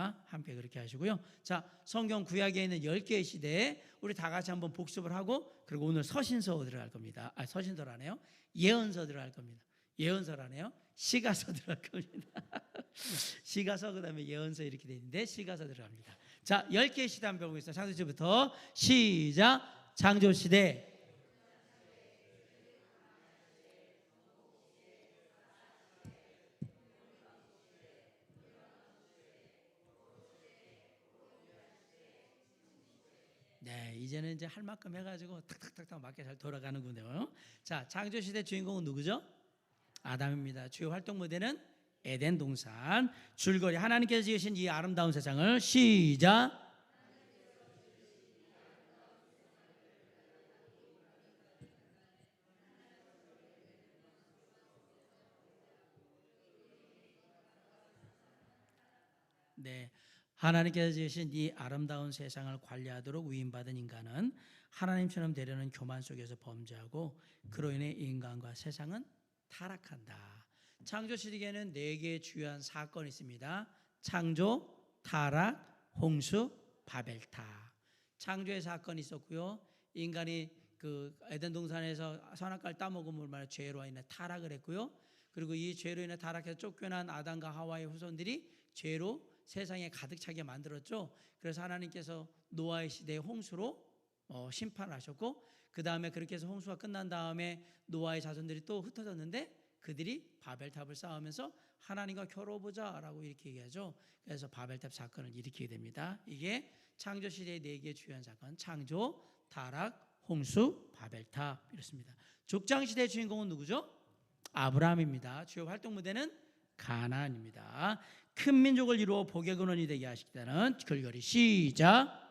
있습니다. 함께 그렇게 하시고요. 자, 성경 구약에 있는 10개의 시대에 우리 다 같이 한번 복습을 하고, 그리고 오늘 서신서 들어갈 겁니다. 서신서라네요. 예언서 들어갈 겁니다. 예언서라네요. 시가서 들어갈 겁니다. 시가서 그다음에 예언서 이렇게 돼 있는데 시가서 들어갑니다. 자, 10개의 시대 한번 배우고 있어요. 창조시부터 시작. 창조시대. 네, 이제는 이제 할 만큼 해가지고 탁탁탁탁 맞게 잘 돌아가는군요. 자, 창조시대 주인공은 누구죠? 아담입니다. 주요 활동 무대는 에덴 동산. 줄거리, 하나님께서 지으신 이 아름다운 세상을 시작. 네, 하나님께서 지으신 이 아름다운 세상을 관리하도록 위임받은 인간은 하나님처럼 되려는 교만 속에서 범죄하고, 그로 인해 인간과 세상은 타락한다. 창조 시대에는 4개의 주요한 사건이 있습니다. 창조, 타락, 홍수, 바벨탑. 창조의 사건이 있었고요. 인간이 그 에덴 동산에서 선악과를 따먹음으로 말해 죄로 인해 타락을 했고요. 그리고 이 죄로 인해 타락해서 쫓겨난 아담과 하와의 후손들이 죄로 세상에 가득 차게 만들었죠. 그래서 하나님께서 노아의 시대에 홍수로 심판을 하셨고, 그 다음에 그렇게 해서 홍수가 끝난 다음에 노아의 자손들이 또 흩어졌는데 그들이 바벨탑을 쌓으면서 하나님과 겨뤄보자라고 이렇게 얘기하죠. 그래서 바벨탑 사건을 일으키게 됩니다. 이게 창조시대의 4개의 주요한 사건, 창조, 타락, 홍수, 바벨탑 이렇습니다. 족장시대의 주인공은 누구죠? 아브라함입니다. 주요 활동 무대는 가나안입니다. 큰 민족을 이루어 복의 근원이 되게 하시기는 글거리 시작.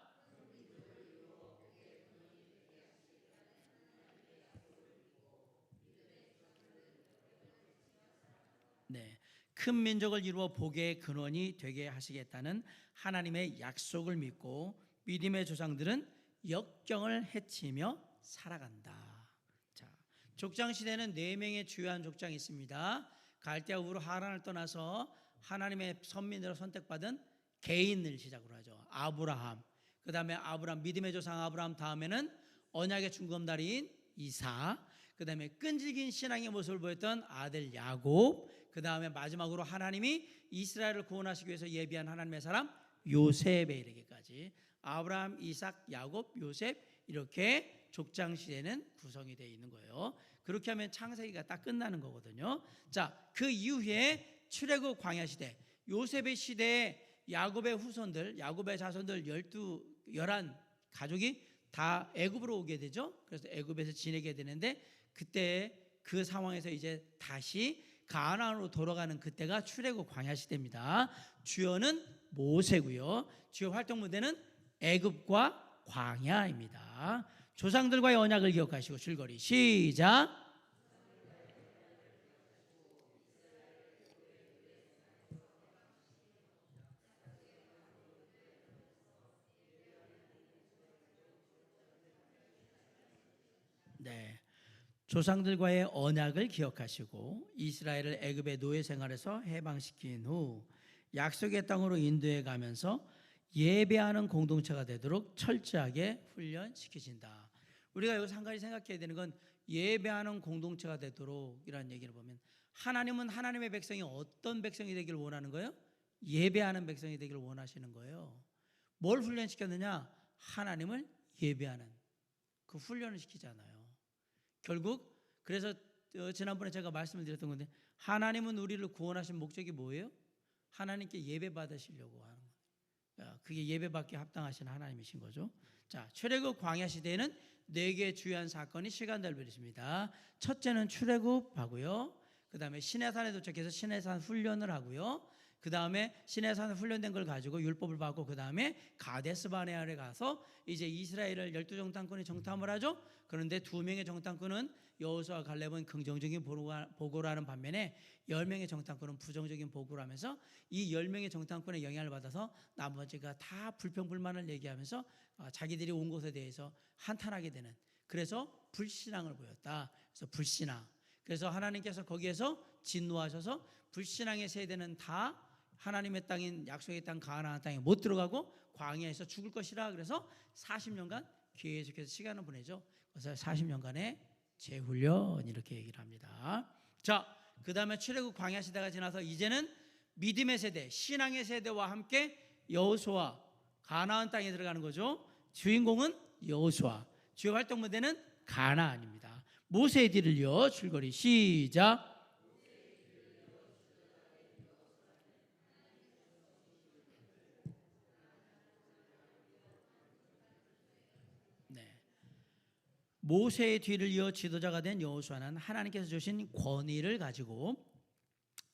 네, 큰 민족을 이루어 복의 근원이 되게 하시겠다는 하나님의 약속을 믿고 믿음의 조상들은 역경을 헤치며 살아간다. 자, 족장 시대는 4명의 주요한 족장이 있습니다. 갈대아 우르 하란을 떠나서 하나님의 선민으로 선택받은 개인을 시작으로 하죠. 아브라함, 그 다음에 아브라함 믿음의 조상 아브라함 다음에는 언약의 중검다리인 이삭, 그 다음에 끈질긴 신앙의 모습을 보였던 아들 야곱, 그 다음에 마지막으로 하나님이 이스라엘을 구원하시기 위해서 예비한 하나님의 사람 요셉에 이르기까지 아브라함, 이삭, 야곱, 요셉 이렇게 족장시대는 구성이 되어 있는 거예요. 그렇게 하면 창세기가 딱 끝나는 거거든요. 자, 그 이후에 출애굽 광야시대, 요셉의 시대에 야곱의 후손들, 야곱의 자손들 11 가족이 다 애굽으로 오게 되죠. 그래서 애굽에서 지내게 되는데 그때 그 상황에서 이제 다시 가나안으로 돌아가는 그때가 출애굽 광야 시대입니다. 주어는 모세고요. 주요 활동 무대는 애굽과 광야입니다. 조상들과의 언약을 기억하시고 줄거리 시작. 네, 조상들과의 언약을 기억하시고 이스라엘을 애굽의 노예 생활에서 해방시킨 후 약속의 땅으로 인도해 가면서 예배하는 공동체가 되도록 철저하게 훈련시키신다. 우리가 여기서 한 가지 생각해야 되는 건 예배하는 공동체가 되도록 이라는 얘기를 보면 하나님은 하나님의 백성이 어떤 백성이 되기를 원하는 거예요? 예배하는 백성이 되기를 원하시는 거예요. 뭘 훈련시켰느냐? 하나님을 예배하는 그 훈련을 시키잖아요. 결국 그래서 지난번에 제가 말씀을 드렸던 건데 하나님은 우리를 구원하신 목적이 뭐예요? 하나님께 예배 받으시려고 하는 거예요. 그게 예배받기 합당하신 하나님이신 거죠. 자, 출애굽 광야 시대에는 4개의 주요한 사건이 시간별로 있습니다. 첫째는 출애굽하고요. 그 다음에 시내산에 도착해서 시내산 훈련을 하고요. 그 다음에 시내산에 훈련된 걸 가지고 율법을 받고 그 다음에 가데스 바네아에 가서 이제 이스라엘을 12정탐꾼이 정탐을 하죠. 그런데 2명의 정탐꾼은 여호수아와 갈렙은 긍정적인 보고를 하는 반면에 10명의 정탐꾼은 부정적인 보고를 하면서 이 10명의 정탐꾼의 영향을 받아서 나머지가 다 불평불만을 얘기하면서 자기들이 온 곳에 대해서 한탄하게 되는, 그래서 불신앙을 보였다. 그래서 불신앙. 그래서 하나님께서 거기에서 진노하셔서 불신앙의 세대는 다 하나님의 땅인 약속의 땅 가나안 땅에 못 들어가고 광야에서 죽을 것이라. 그래서 40년간 계속해서 시간을 보내죠. 그래서 40년간의 재훈련 이렇게 얘기를 합니다. 자, 그 다음에 출애굽 광야 시대가 지나서 이제는 믿음의 세대, 신앙의 세대와 함께 여호수아 가나안 땅에 들어가는 거죠. 주인공은 여호수아, 주요 활동 무대는 가나안입니다. 모세의 뒤를 이어 줄거리 시작. 네. 모세의 뒤를 이어 지도자가 된 여호수아는 하나님께서 주신 권위를 가지고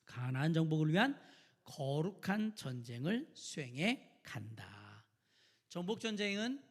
가나안 정복을 위한 거룩한 전쟁을 수행해 간다. 정복 전쟁은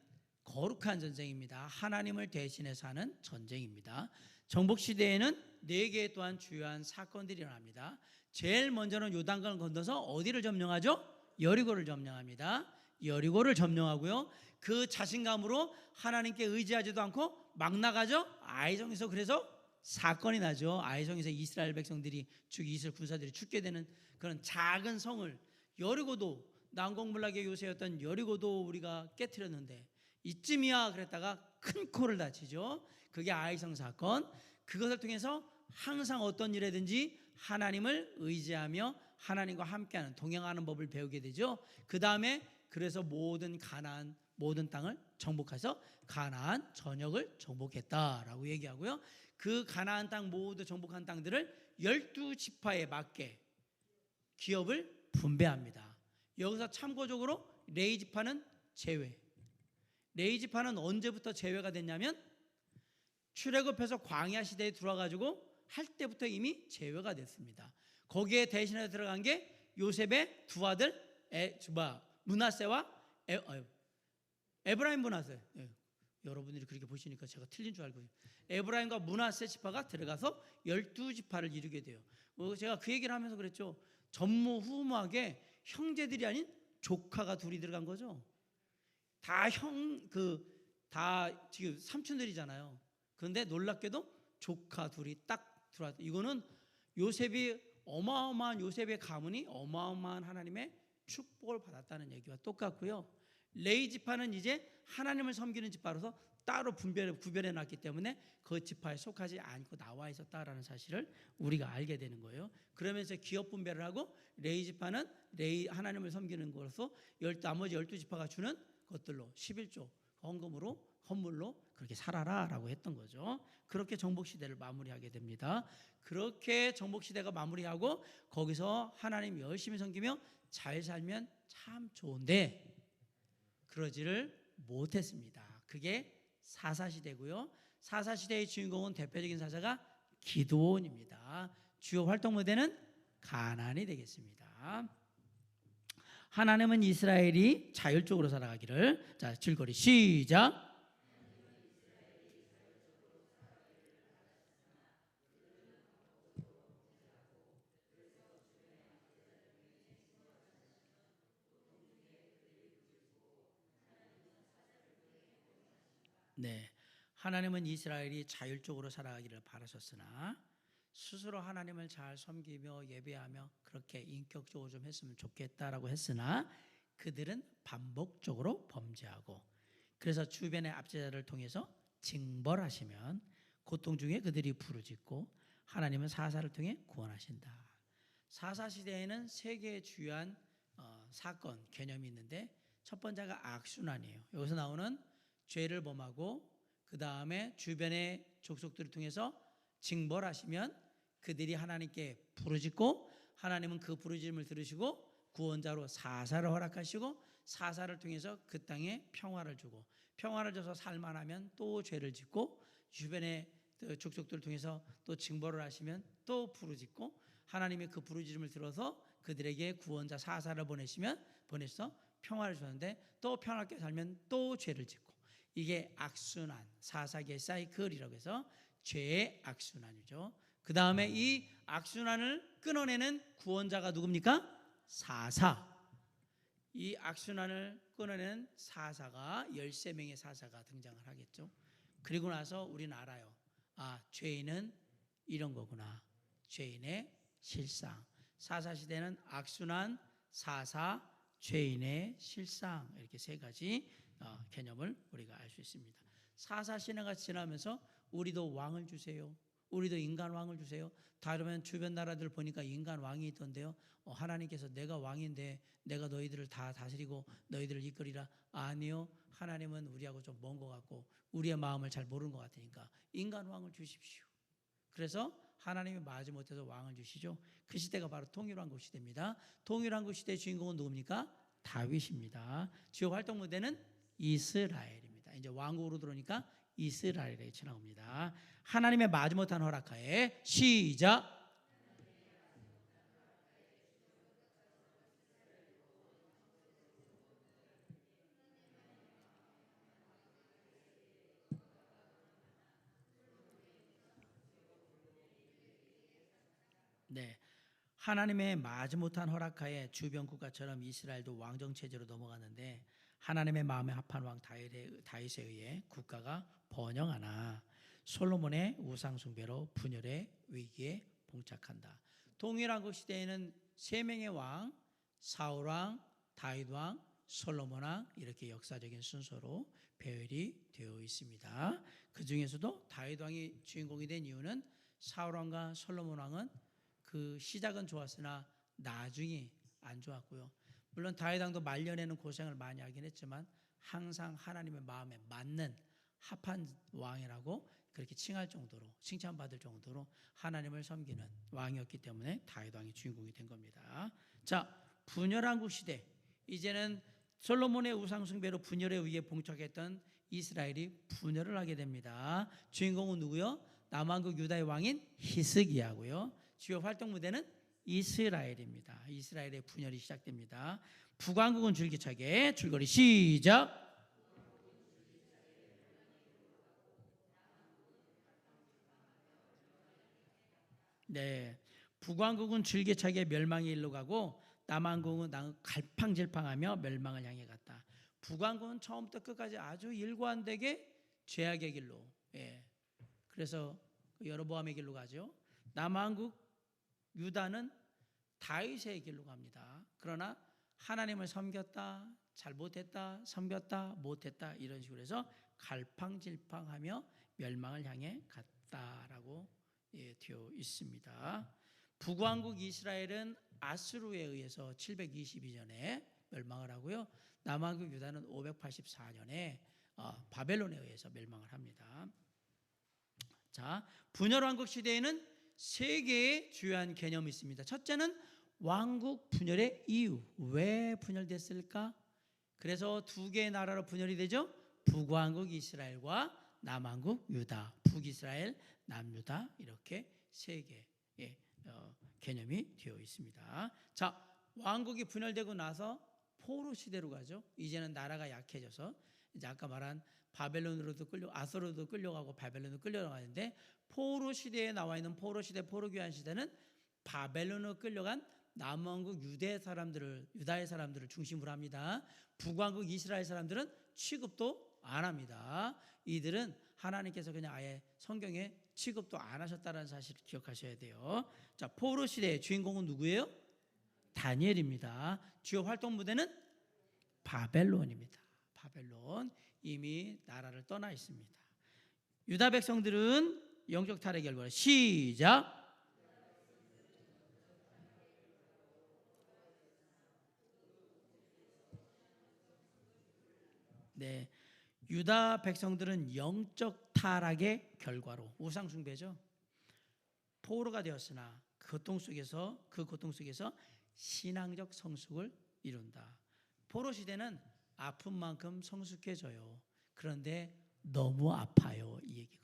거룩한 전쟁입니다. 하나님을 대신해서 하는 전쟁입니다. 정복 시대에는 4개의 또한 주요한 사건들이 일어납니다. 제일 먼저는 요단강을 건너서 어디를 점령하죠? 여리고를 점령합니다. 여리고를 점령하고요. 그 자신감으로 하나님께 의지하지도 않고 막 나가죠. 아이성에서 그래서 사건이 나죠. 아이성에서 이스라엘 백성들이 이스라엘 군사들이 죽게 되는 그런 작은 성을, 여리고도 난공불락의 요새였던 여리고도 우리가 깨트렸는데 이쯤이야 그랬다가 큰 코를 다치죠. 그게 아이성 사건. 그것을 통해서 항상 어떤 일이든지 하나님을 의지하며 하나님과 함께하는 동행하는 법을 배우게 되죠. 그 다음에 그래서 모든 가나안 모든 땅을 정복해서 가나안 전역을 정복했다라고 얘기하고요. 그 가나안 땅 모두 정복한 땅들을 12지파에 맞게 기업을 분배합니다. 여기서 참고적으로 레위지파는 제외. 레위지파는 언제부터 제외가 됐냐면 출애굽해서 광야 시대에 들어와가지고 할 때부터 이미 제외가 됐습니다. 거기에 대신해서 들어간 게 요셉의 두 아들 므낫세와 에브라임 므낫세. 여러분들이 그렇게 보시니까 제가 틀린 줄 알고 에브라임과 므낫세 지파가 들어가서 12지파를 이루게 돼요. 제가 그 얘기를 하면서 그랬죠. 전무후무하게 형제들이 아닌 조카가 둘이 들어간 거죠. 다 지금 삼촌들이잖아요. 그런데 놀랍게도 조카 둘이 딱 들어왔다. 이거는 요셉이 어마어마한 요셉의 가문이 어마어마한 하나님의 축복을 받았다는 얘기와 똑같고요. 레위 지파는 이제 하나님을 섬기는 지파로서 따로 구별해 놨기 때문에 그 지파에 속하지 않고 나와 있었다라는 사실을 우리가 알게 되는 거예요. 그러면서 기업 분배를 하고 레위 지파는 하나님을 섬기는 것으로서 나머지 12지파가 주는 것들로 11조 헌물로 그렇게 살아라라고 했던 거죠. 그렇게 정복 시대를 마무리하게 됩니다. 그렇게 정복 시대가 마무리하고 거기서 하나님 열심히 섬기며 잘 살면 참 좋은데 그러지를 못했습니다. 그게 사사시대고요. 사사시대의 주인공은 대표적인 사사가 기드온입니다. 주요 활동 무대는 가나안이 되겠습니다. 하나님은 이스라엘이 자율적으로 살아가기를. 자, 줄거리 시작. 네, 하나님은 이스라엘이 자율적으로 살아가기를 바라셨으나 스스로 하나님을 잘 섬기며 예배하며 그렇게 인격적으로 좀 했으면 좋겠다라고 했으나 그들은 반복적으로 범죄하고 그래서 주변의 압제자를 통해서 징벌하시면 고통 중에 그들이 부르짖고 하나님은 사사를 통해 구원하신다. 사사시대에는 세 개의 주요한 사건 개념이 있는데 첫 번째가 악순환이에요. 여기서 나오는 죄를 범하고 그 다음에 주변의 족속들을 통해서 징벌하시면 그들이 하나님께 부르짖고 하나님은 그 부르짖음을 들으시고 구원자로 사사를 허락하시고 사사를 통해서 그 땅에 평화를 주고 평화를 줘서 살만하면 또 죄를 짓고 주변의 족속들을 통해서 또 징벌을 하시면 또 부르짖고 하나님의 그 부르짖음을 들어서 그들에게 구원자 사사를 보내셔서 평화를 주는데 또 평화롭게 살면 또 죄를 짓고 이게 악순환, 사사기의 사이클이라고 해서 죄의 악순환이죠. 그 다음에 이 악순환을 끊어내는 구원자가 누굽니까? 사사. 이 악순환을 끊어내는 사사가 13명의 사사가 등장을 하겠죠. 그리고 나서 우리는 알아요. 아, 죄인은 이런 거구나. 죄인의 실상. 사사시대는 악순환, 사사, 죄인의 실상, 이렇게 세 가지 개념을 우리가 알 수 있습니다. 사사 시대가 지나면서 우리도 왕을 주세요. 우리도 인간 왕을 주세요. 다르면 주변 나라들 보니까 인간 왕이 있던데요. 하나님께서 내가 왕인데 내가 너희들을 다 다스리고 너희들을 이끌이라. 아니요. 하나님은 우리하고 좀 먼 것 같고 우리의 마음을 잘 모르는 것 같으니까 인간 왕을 주십시오. 그래서 하나님이 마지못해서 왕을 주시죠. 그 시대가 바로 통일왕국 시대입니다. 통일왕국 시대의 주인공은 누굽니까? 다윗입니다. 주요 활동 무대는 이스라엘입니다. 이제 왕국으로 들어오니까 이스라엘에 지나옵니다. 하나님의 마지못한 허락하에 시작. 네, 하나님의 마지못한 허락하에 주변 국가처럼 이스라엘도 왕정 체제로 넘어갔는데 하나님의 마음에 합한 왕 다윗에 의해 국가가 번영하나 솔로몬의 우상 숭배로 분열의 위기에 봉착한다. 동일왕국 시대에는 세 명의 왕, 사울 왕, 다윗 왕, 솔로몬 왕, 이렇게 역사적인 순서로 배열이 되어 있습니다. 그 중에서도 다윗 왕이 주인공이 된 이유는 사울 왕과 솔로몬 왕은 그 시작은 좋았으나 나중이 안 좋았고요. 물론 다윗 왕도 말년에는 고생을 많이 하긴 했지만 항상 하나님의 마음에 맞는 합한 왕이라고 그렇게 칭할 정도로, 칭찬받을 정도로 하나님을 섬기는 왕이었기 때문에 다윗 왕이 주인공이 된 겁니다. 자, 분열왕국 시대. 이제는 솔로몬의 우상 숭배로 분열에 의해 봉착했던 이스라엘이 분열을 하게 됩니다. 주인공은 누구요? 남왕국 유다의 왕인 히스기야고요. 주요 활동 무대는 이스라엘입니다. 이스라엘의 분열이 시작됩니다. 북왕국은 줄기차게 줄거리 시작. 네, 북왕국은 줄기차게 멸망의 일로 가고 남왕국은 갈팡질팡하며 멸망을 향해 갔다. 북왕국은 처음부터 끝까지 아주 일관되게 죄악의 길로, 그래서 여로보암의 길로 가죠. 남왕국 유다는 다윗의 길로 갑니다. 그러나 하나님을 섬겼다, 잘못했다, 섬겼다, 못했다, 이런 식으로 해서 갈팡질팡하며 멸망을 향해 갔다라고 되어 있습니다. 북왕국 이스라엘은 아수르에 의해서 722년에 멸망을 하고요. 남왕국 유다는 584년에 바벨론에 의해서 멸망을 합니다. 자, 분열왕국 시대에는 세 개의 주요한 개념이 있습니다. 첫째는 왕국 분열의 이유. 왜 분열됐을까? 그래서 두 개의 나라로 분열이 되죠. 북왕국 이스라엘과 남왕국 유다. 북이스라엘, 남유다, 이렇게 세 개의 개념이 되어 있습니다. 자, 왕국이 분열되고 나서 포로 시대로 가죠. 이제는 나라가 약해져서 이제 아까 말한 바벨론으로도 아수르로도 끌려가고 바벨론으로 끌려가는데, 포로 시대에 나와 있는 포로 시대, 포로 귀환 시대는 바벨론으로 끌려간 남왕국 유다의 사람들을 중심으로 합니다. 북왕국 이스라엘 사람들은 취급도 안 합니다. 이들은 하나님께서 그냥 아예 성경에 취급도 안 하셨다는 사실을 기억하셔야 돼요. 자, 포로 시대의 주인공은 누구예요? 다니엘입니다. 주요 활동 무대는 바벨론입니다. 바벨론, 이미 나라를 떠나 있습니다. 유다 백성들은 영적 탈의 결과로 시작. 네, 유다 백성들은 영적 타락의 결과로, 우상 숭배죠, 포로가 되었으나 그 고통 속에서 신앙적 성숙을 이룬다. 포로 시대는 아픈 만큼 성숙해져요. 그런데 너무 아파요, 이 얘기거든요.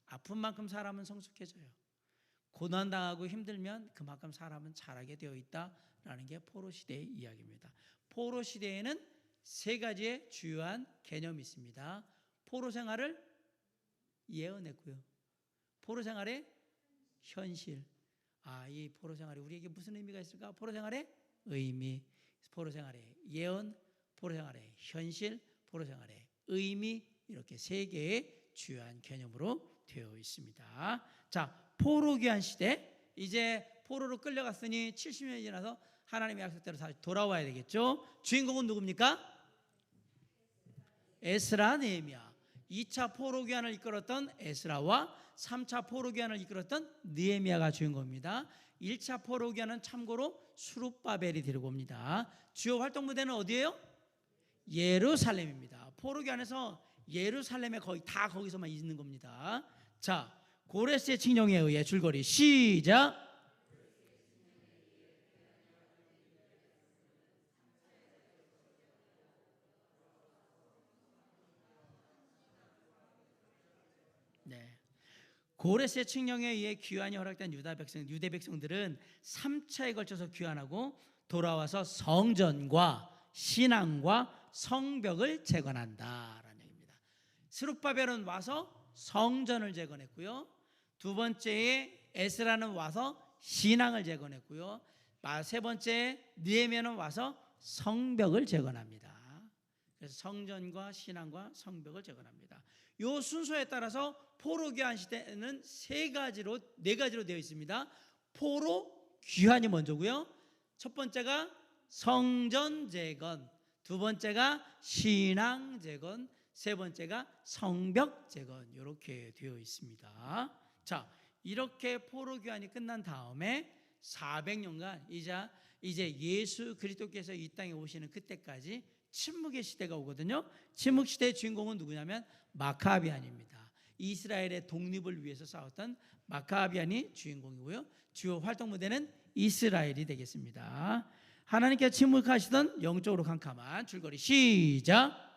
아픈 만큼 사람은 성숙해져요. 고난당하고 힘들면 그만큼 사람은 자라게 되어 있다라는 게 포로 시대의 이야기입니다. 포로 시대에는 세 가지의 주요한 개념이 있습니다. 포로 생활을 예언했고요. 포로 생활의 현실. 이 포로 생활이 우리에게 무슨 의미가 있을까? 포로 생활의 의미, 포로 생활의 예언, 포로 생활의 현실, 포로 생활의 의미, 이렇게 세 개의 주요한 개념으로 되어 있습니다. 자, 포로 귀환 시대. 이제 포로로 끌려갔으니 70년이 지나서 하나님의 약속대로 다시 돌아와야 되겠죠. 주인공은 누굽니까? 에스라, 느헤미야. 2차 포로 귀환을 이끌었던 에스라와 3차 포로 귀환을 이끌었던 느헤미야가 주인공입니다. 1차 포로 귀환은 참고로 수룹바벨이 데리고 옵니다. 주요 활동 무대는 어디예요? 예루살렘입니다. 포로 귀환에서 예루살렘에 거의 다 거기서만 있는 겁니다. 자, 고레스의 칙령에 의해 줄거리 시작. 네. 고레스의 칙령에 의해 귀환이 허락된 유대 백성들은 3차에 걸쳐서 귀환하고 돌아와서 성전과 신앙과 성벽을 재건한다라는 얘기입니다. 스룹바벨은 와서 성전을 재건했고요. 두 번째에 에스라는 와서 신앙을 재건했고요. 세 번째 느헤미야는 와서 성벽을 재건합니다. 그래서 성전과 신앙과 성벽을 재건합니다. 이 순서에 따라서 포로 귀환 시대는 네 가지로 되어 있습니다. 포로 귀환이 먼저고요. 첫 번째가 성전 재건, 두 번째가 신앙 재건, 세 번째가 성벽 재건, 이렇게 되어 있습니다. 자, 이렇게 포로 귀환이 끝난 다음에 400년간 이제 예수 그리스도께서 이 땅에 오시는 그때까지 침묵의 시대가 오거든요. 침묵 시대의 주인공은 누구냐면 마카비안입니다. 이스라엘의 독립을 위해서 싸웠던 마카비안이 주인공이고요. 주요 활동 무대는 이스라엘이 되겠습니다. 하나님께서 침묵하시던 영적으로 캄캄한 줄거리 시작.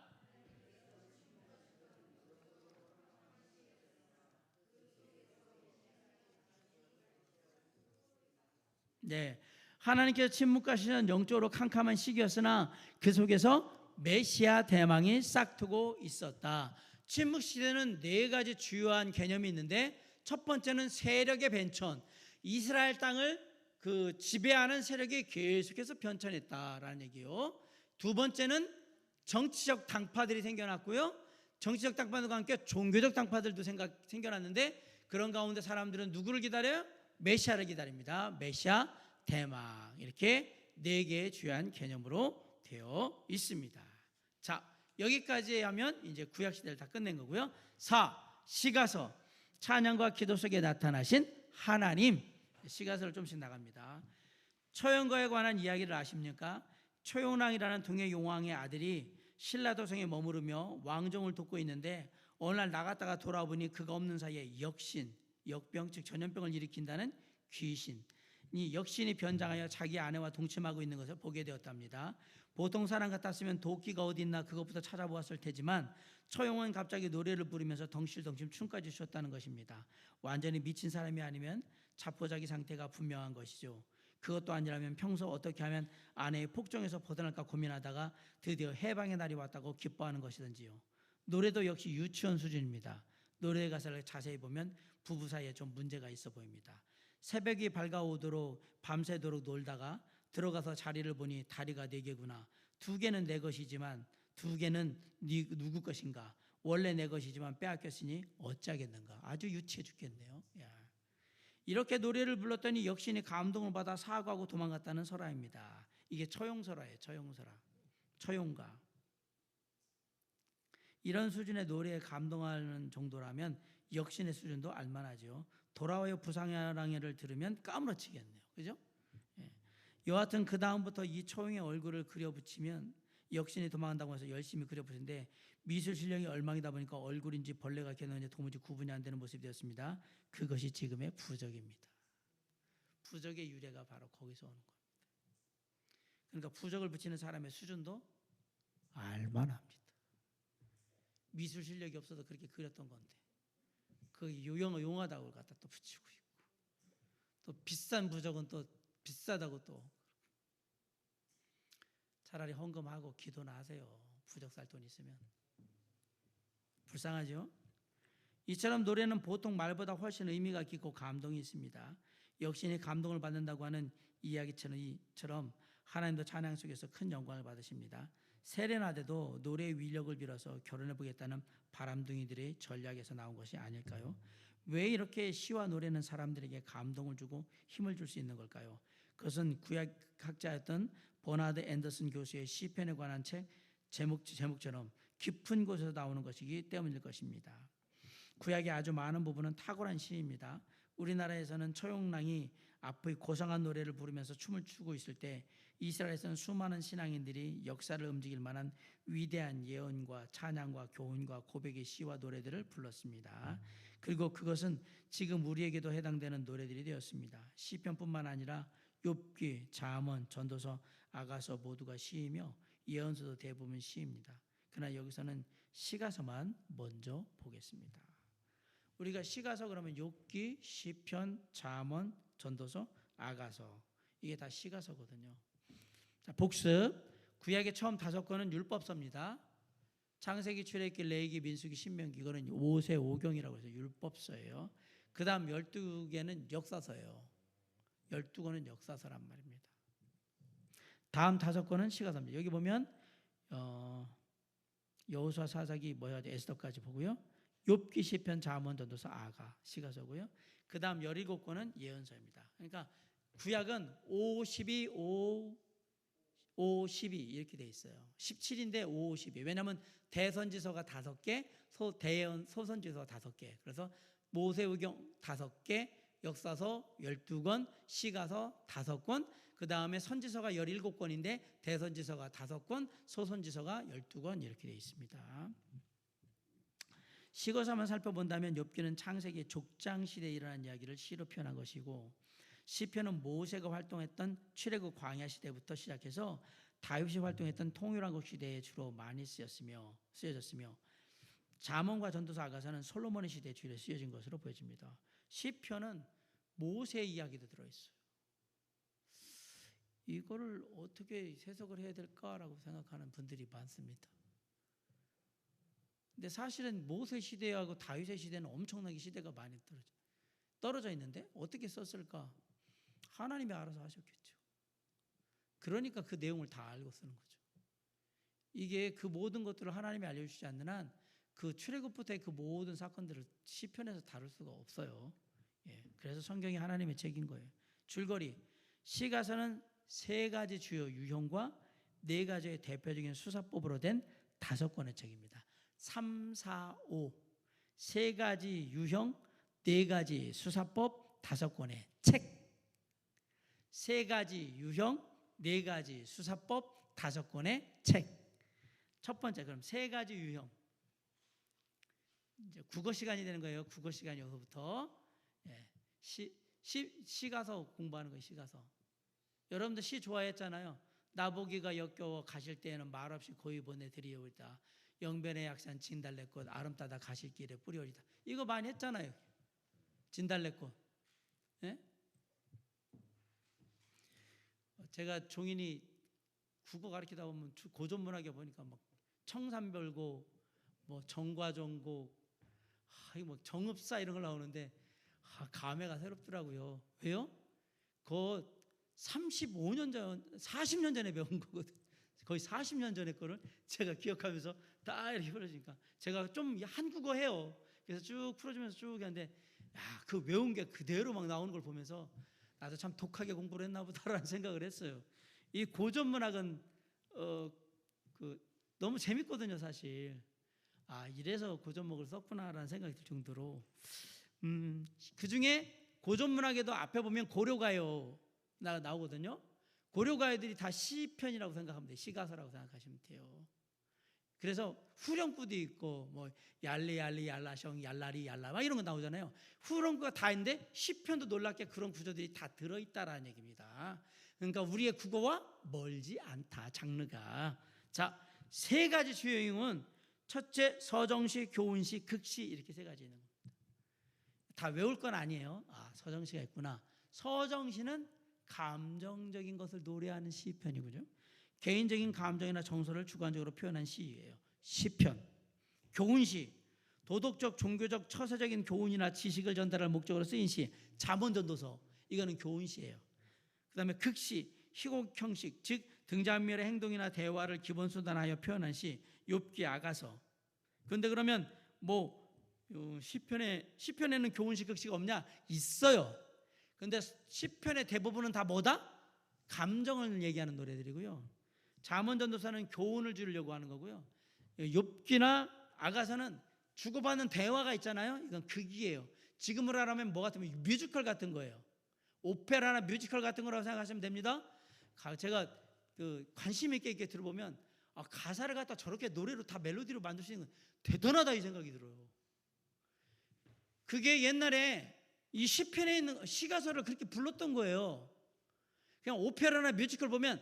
네, 하나님께서 침묵하시는 영적으로 캄캄한 시기였으나 그 속에서 메시아 대망이 싹트고 있었다. 침묵 시대는 네 가지 주요한 개념이 있는데, 첫 번째는 세력의 변천, 이스라엘 땅을 지배하는 세력이 계속해서 변천했다라는 얘기요. 두 번째는 정치적 당파들이 생겨났고요. 정치적 당파들과 함께 종교적 당파들도 생겨났는데, 그런 가운데 사람들은 누구를 기다려요? 메시아를 기다립니다. 메시아 대망, 이렇게 네 개의 주요한 개념으로 되어 있습니다. 자, 여기까지 하면 이제 구약 시대를 다 끝낸 거고요. 4. 시가서, 찬양과 기도 속에 나타나신 하나님. 시가서를 좀씩 나갑니다. 초용거에 관한 이야기를 아십니까? 초용왕이라는 동해 용왕의 아들이 신라도성에 머무르며 왕정을 돕고 있는데, 어느 날 나갔다가 돌아보니 그가 없는 사이에 역신, 역병 즉 전염병을 일으킨다는 귀신, 이 역신이 변장하여 자기 아내와 동침하고 있는 것을 보게 되었답니다. 보통 사람 같았으면 도끼가 어디 있나 그것부터 찾아보았을 테지만 처용은 갑자기 노래를 부르면서 덩실덩실 춤까지 추었다는 것입니다. 완전히 미친 사람이 아니면 자포자기 상태가 분명한 것이죠. 그것도 아니라면 평소 어떻게 하면 아내의 폭정에서 벗어날까 고민하다가 드디어 해방의 날이 왔다고 기뻐하는 것이든지요. 노래도 역시 유치원 수준입니다. 노래 가사를 자세히 보면 부부 사이에 좀 문제가 있어 보입니다. 새벽이 밝아오도록 밤새도록 놀다가 들어가서 자리를 보니 다리가 4개구나. 2개는 내 것이지만 2개는 누구 것인가. 원래 내 것이지만 빼앗겼으니 어찌하겠는가. 아주 유치해 죽겠네요. 이렇게 노래를 불렀더니 역신이 감동을 받아 사과하고 도망갔다는 설화입니다. 이게 처용설화예요. 처용설화. 처용가. 이런 수준의 노래에 감동하는 정도라면 역신의 수준도 알만하죠. 돌아와요 부상야랑회를 들으면 까무러치겠네요. 그죠? 여하튼 그 다음부터 이 초용의 얼굴을 그려붙이면 역신이 도망간다고 해서 열심히 그려붙인데 미술 실력이 엉망이다 보니까 얼굴인지 벌레가 개는지 도무지 구분이 안 되는 모습이 되었습니다. 그것이 지금의 부적입니다. 부적의 유래가 바로 거기서 오는 겁니다. 그러니까 부적을 붙이는 사람의 수준도 알만합니다. 미술 실력이 없어서 그렇게 그렸던 건데 그 용하다고 갖다 또 붙이고 있고, 또 비싼 부적은 또 비싸다고 또. 차라리 헌금하고 기도나 하세요. 부적 살 돈 있으면. 불쌍하죠? 이처럼 노래는 보통 말보다 훨씬 의미가 깊고 감동이 있습니다. 역신이 감동을 받는다고 하는 이야기처럼 하나님도 찬양 속에서 큰 영광을 받으십니다. 세레나데도 노래의 위력을 빌어서 결혼해 보겠다는 바람둥이들의 전략에서 나온 것이 아닐까요? 왜 이렇게 시와 노래는 사람들에게 감동을 주고 힘을 줄 수 있는 걸까요? 그것은 구약학자였던 버나드 앤더슨 교수의 시편에 관한 책 제목처럼 깊은 곳에서 나오는 것이기 때문일 것입니다. 구약의 아주 많은 부분은 탁월한 시입니다. 우리나라에서는 처용랑이 앞의 고상한 노래를 부르면서 춤을 추고 있을 때 이스라엘에서는 수많은 신앙인들이 역사를 움직일 만한 위대한 예언과 찬양과 교훈과 고백의 시와 노래들을 불렀습니다. 그리고 그것은 지금 우리에게도 해당되는 노래들이 되었습니다. 시편뿐만 아니라 욥기, 잠언, 전도서, 아가서 모두가 시이며 예언서도 대부분 시입니다. 그러나 여기서는 시가서만 먼저 보겠습니다. 우리가 시가서 그러면 욥기, 시편, 잠언, 전도서, 아가서 이게 다 시가서거든요. 자, 복습. 구약의 처음 5권은 율법서입니다. 창세기, 출애굽기, 레위기, 민수기, 신명기 이거는 5세 5경이라고 해서 율법서예요. 그 다음 12개는 역사서예요. 12권은 역사서란 말입니다. 다음 5권은 시가서입니다. 여기 보면 여호수아, 사사기, 에스더까지 보고요. 욥기, 시편, 잠언, 전도서, 아가 시가서고요. 그 다음 17권은 예언서입니다. 그러니까 구약은 52, 52 이렇게 돼 있어요. 17인데 52. 왜냐하면 대선지서가 5개, 소선지서가 5개. 그래서 모세오경 5개, 역사서 12권, 시가서 5권, 그 다음에 선지서가 17권인데 대선지서가 5권, 소선지서가 12권 이렇게 되어 있습니다. 시가서만 살펴본다면 욥기는 창세기 족장 시대에 일어난 이야기를 시로 표현한 것이고, 시편은 모세가 활동했던 출애굽 광야 시대부터 시작해서 다윗이 활동했던 통일왕국 시대에 주로 많이 쓰여졌으며 잠언과 전도서, 아가서는 솔로몬의 시대에 주로 쓰여진 것으로 보여집니다. 시편은 모세 이야기도 들어있어요. 이거를 어떻게 해석을 해야 될까라고 생각하는 분들이 많습니다. 근데 사실은 모세 시대하고 다윗의 시대는 엄청나게 시대가 많이 떨어져 있는데 어떻게 썼을까? 하나님이 알아서 하셨겠죠. 그러니까 그 내용을 다 알고 쓰는 거죠. 이게 그 모든 것들을 하나님이 알려주시지 않는 한 그 출애굽부터의 그 모든 사건들을 시편에서 다룰 수가 없어요. 그래서 성경이 하나님의 책인 거예요. 줄거리, 시가서는 3가지 주요 유형과 4가지의 대표적인 수사법으로 된 5권의 책입니다. 3, 4, 5 3가지 유형, 4가지 수사법, 5권의 책. 3가지 유형, 4가지 수사법, 5권의 책. 첫 번째, 그럼 3가지 유형. 이제 국어 시간이 되는 거예요. 국어 시간이 여기서부터. 시가서 공부하는 거예요. 시가서. 여러분들 시 좋아했잖아요. 나보기가 역겨워 가실 때에는 말없이 고이 보내드리오리다. 영변의 약산 진달래꽃 아름다다 가실 길에 뿌리오리다. 이거 많이 했잖아요. 진달래꽃. 제가 종인이 국어 가르치다 보면 고전문학에 보니까 막 청산별곡, 뭐 정과정곡, 뭐 정읍사 이런 걸 나오는데 감회가 새롭더라고요. 왜요? 그 35년 전, 40년 전에 배운 거거든. 거의 40년 전의 거를 제가 기억하면서 딱 이렇게 풀어주니까 제가 좀 한국어 해요. 그래서 쭉 풀어주면서 쭉 하는데 그 외운 게 그대로 막 나오는 걸 보면서 나도 참 독하게 공부를 했나 보다라는 생각을 했어요. 이 고전문학은 너무 재밌거든요, 사실. 이래서 고전문학을 썼구나라는 생각이 들 정도로. 그 중에 고전문학에도 앞에 보면 고려가요 나오거든요. 고려가요들이 다 시편이라고 생각하면 돼요. 시가서라고 생각하시면 돼요. 그래서 후렴구도 있고 뭐 얄리 얄라셩 얄라리 얄라 막 이런 거 나오잖아요. 후렴구가 다 있는데 시편도 놀랍게 그런 구조들이 다 들어있다라는 얘기입니다. 그러니까 우리의 국어와 멀지 않다, 장르가. 자, 3가지 주요 유형은 첫째, 서정시, 교훈시, 극시 이렇게 3가지 있는 겁니다. 다 외울 건 아니에요. 서정시가 있구나. 서정시는 감정적인 것을 노래하는 시편이군요. 개인적인 감정이나 정서를 주관적으로 표현한 시예요. 시편. 교훈시, 도덕적, 종교적, 처세적인 교훈이나 지식을 전달할 목적으로 쓰인 시. 잠언, 전도서 이거는 교훈시예요. 그 다음에 극시, 희곡 형식, 즉 등장인물의 행동이나 대화를 기본 수단하여 표현한 시. 욥기, 아가서. 그런데 그러면 뭐 시편에는 교훈식 극시가 없냐? 있어요. 근데 시편의 대부분은 다 뭐다? 감정을 얘기하는 노래들이고요. 잠언전도사는 교훈을 주려고 하는 거고요. 욥기나 아가서는 주고받는 대화가 있잖아요. 이건 극이에요. 지금으로 하면 뭐 같으면 뮤지컬 같은 거예요. 오페라나 뮤지컬 같은 거라고 생각하시면 됩니다. 제가 관심 있게 이렇게 들어보면 가사를 갖다 저렇게 노래로 다 멜로디로 만들 수 있는 건 대단하다 이 생각이 들어요. 그게 옛날에 이 시편에 있는 시가서를 그렇게 불렀던 거예요. 그냥 오페라나 뮤지컬 보면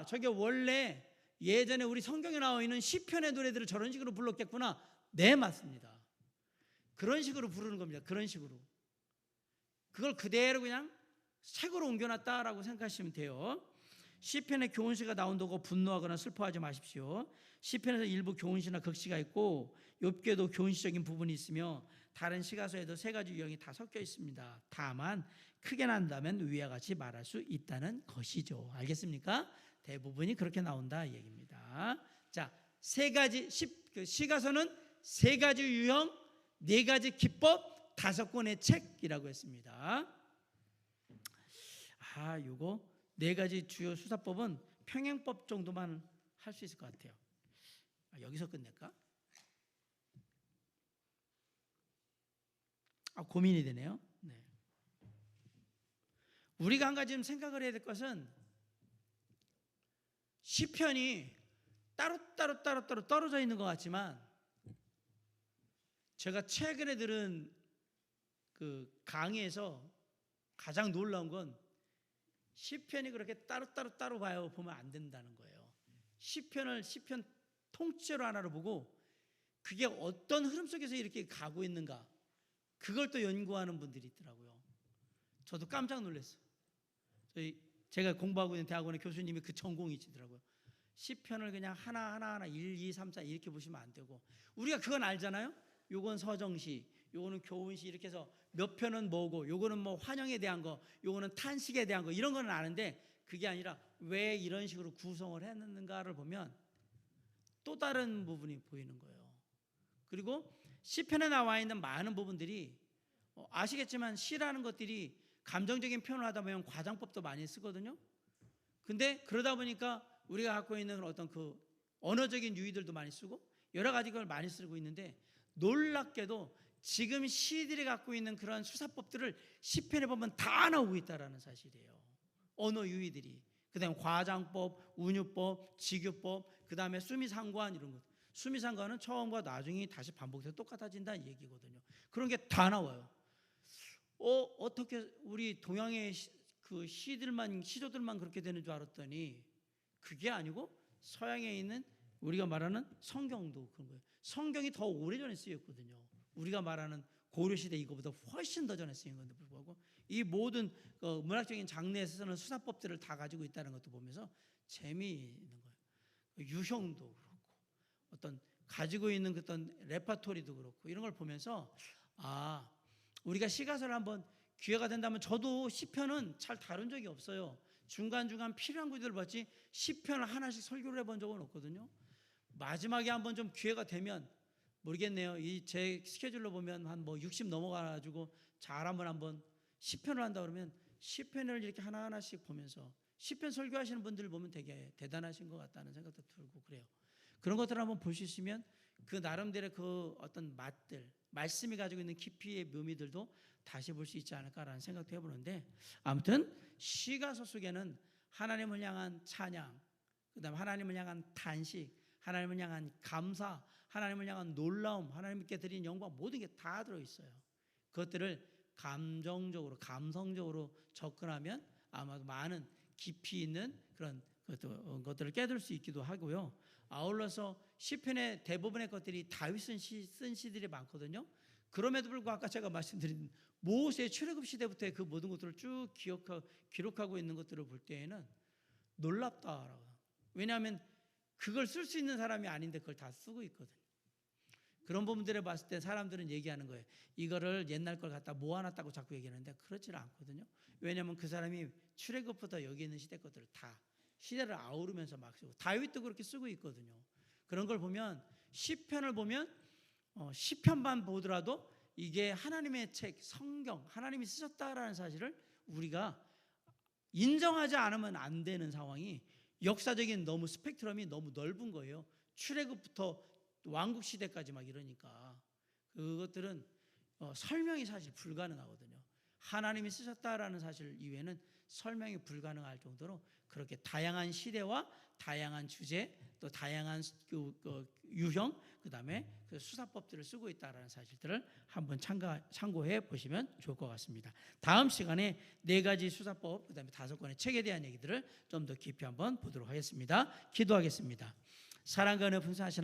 저게 원래 예전에 우리 성경에 나와 있는 시편의 노래들을 저런 식으로 불렀겠구나. 네, 맞습니다. 그런 식으로 부르는 겁니다. 그런 식으로. 그걸 그대로 그냥 책으로 옮겨놨다라고 생각하시면 돼요. 시편에 교훈시가 나온다고 분노하거나 슬퍼하지 마십시오. 시편에서 일부 교훈시나 극시가 있고 욥기에도 교훈시적인 부분이 있으며 다른 시가서에도 세 가지 유형이 다 섞여 있습니다. 다만 크게 난다면 위와 같이 말할 수 있다는 것이죠. 알겠습니까? 대부분이 그렇게 나온다 이 얘기입니다. 자, 세 가지 시가서는 세 가지 유형, 네 가지 기법, 5권의 책이라고 했습니다. 요거 네 가지 주요 수사법은 평행법 정도만 할 수 있을 것 같아요. 여기서 끝낼까? 고민이 되네요. 네. 우리가 한 가지 좀 생각을 해야 될 것은 시편이 따로 떨어져 있는 것 같지만 제가 최근에 들은 그 강의에서 가장 놀라운 건 시편이 그렇게 따로 보면 안 된다는 거예요. 시편 통째로 하나로 보고 그게 어떤 흐름 속에서 이렇게 가고 있는가 그걸 또 연구하는 분들이 있더라고요. 저도 깜짝 놀랐어요. 제가 공부하고 있는 대학원의 교수님이 그 전공이시더라고요. 시편을 그냥 하나 1, 2, 3, 4 이렇게 보시면 안 되고 우리가 그건 알잖아요. 요건 서정시, 요거는 교훈시 이렇게 해서 몇 편은 뭐고 요거는 뭐 환영에 대한 거, 요거는 탄식에 대한 거 이런 거는 아는데 그게 아니라 왜 이런 식으로 구성을 했는가를 보면 또 다른 부분이 보이는 거예요. 그리고 시편에 나와 있는 많은 부분들이 아시겠지만 시라는 것들이 감정적인 표현을 하다 보면 과장법도 많이 쓰거든요. 근데 그러다 보니까 우리가 갖고 있는 어떤 그 언어적인 유의들도 많이 쓰고 여러 가지 걸 많이 쓰고 있는데 놀랍게도 지금 시들이 갖고 있는 그런 수사법들을 시편에 보면 다 나오고 있다는 사실이에요. 언어 유의들이. 그 다음에 과장법, 운유법, 직유법, 그 다음에 수미상관 이런 것. 수미상관은 처음과 나중에 다시 반복해서 똑같아진다는 얘기거든요. 그런 게 다 나와요. 어떻게 우리 동양의 그 시조들만 그렇게 되는 줄 알았더니 그게 아니고 서양에 있는 우리가 말하는 성경도 그런 거예요. 성경이 더 오래전에 쓰였거든요. 우리가 말하는 고려시대 이거보다 훨씬 더 전에 쓰인 건데 불구하고 이 모든 문학적인 장르에서는 수사법들을 다 가지고 있다는 것도 보면서 재미있는 거예요. 유형도 그렇고 어떤 가지고 있는 어떤 레파토리도 그렇고 이런 걸 보면서 우리가 시가서를 한번 기회가 된다면 저도 시편은 잘 다룬 적이 없어요. 중간중간 필요한 구절을 봤지 시편을 하나씩 설교를 해본 적은 없거든요. 마지막에 한번 좀 기회가 되면 모르겠네요. 이 제 스케줄로 보면 한 60 넘어가가지고 잘 한번 시편을 한다 그러면 시편을 이렇게 하나하나씩 보면서 시편 설교하시는 분들 보면 되게 대단하신 것 같다는 생각도 들고 그래요. 그런 것들을 한번 보시면 그 나름대로 그 어떤 맛들, 말씀이 가지고 있는 깊이의 묘미들도 다시 볼 수 있지 않을까라는 생각도 해보는데 아무튼 시가서 속에는 하나님을 향한 찬양, 그다음 하나님을 향한 탄식, 하나님을 향한 감사, 하나님을 향한 놀라움, 하나님께 드린 영광 모든 게 다 들어있어요. 그것들을 감정적으로 감성적으로 접근하면 아마도 많은 깊이 있는 그런 것들을 깨달을 수 있기도 하고요. 아울러서 시편의 대부분의 것들이 다윗 쓴 시들이 많거든요. 그럼에도 불구하고 아까 제가 말씀드린 모세의 출애굽 시대부터의 그 모든 것들을 쭉 기록하고 있는 것들을 볼 때에는 놀랍다라고. 왜냐하면 그걸 쓸 수 있는 사람이 아닌데 그걸 다 쓰고 있거든요. 그런 부분들을 봤을 때 사람들은 얘기하는 거예요. 이거를 옛날 걸 갖다 모아놨다고 자꾸 얘기하는데 그렇지 않거든요. 왜냐하면 그 사람이 출애굽부터 여기 있는 시대 것들을 다 시대를 아우르면서 막 쓰고 다윗도 그렇게 쓰고 있거든요. 그런 걸 보면 시편을 보면 시편만 보더라도 이게 하나님의 책, 성경, 하나님이 쓰셨다라는 사실을 우리가 인정하지 않으면 안 되는 상황이, 역사적인 너무 스펙트럼이 너무 넓은 거예요. 출애굽부터 왕국 시대까지 막 이러니까 그것들은 설명이 사실 불가능하거든요. 하나님이 쓰셨다라는 사실 이외에는 설명이 불가능할 정도로 그렇게 다양한 시대와 다양한 주제, 또 다양한 유형, 그다음에 그 수사법들을 쓰고 있다라는 사실들을 한번 참고해 보시면 좋을 것 같습니다. 다음 시간에 4가지 수사법, 그다음에 5권의 책에 대한 얘기들을 좀 더 깊이 한번 보도록 하겠습니다. 기도하겠습니다. 사랑과 은혜 풍성하신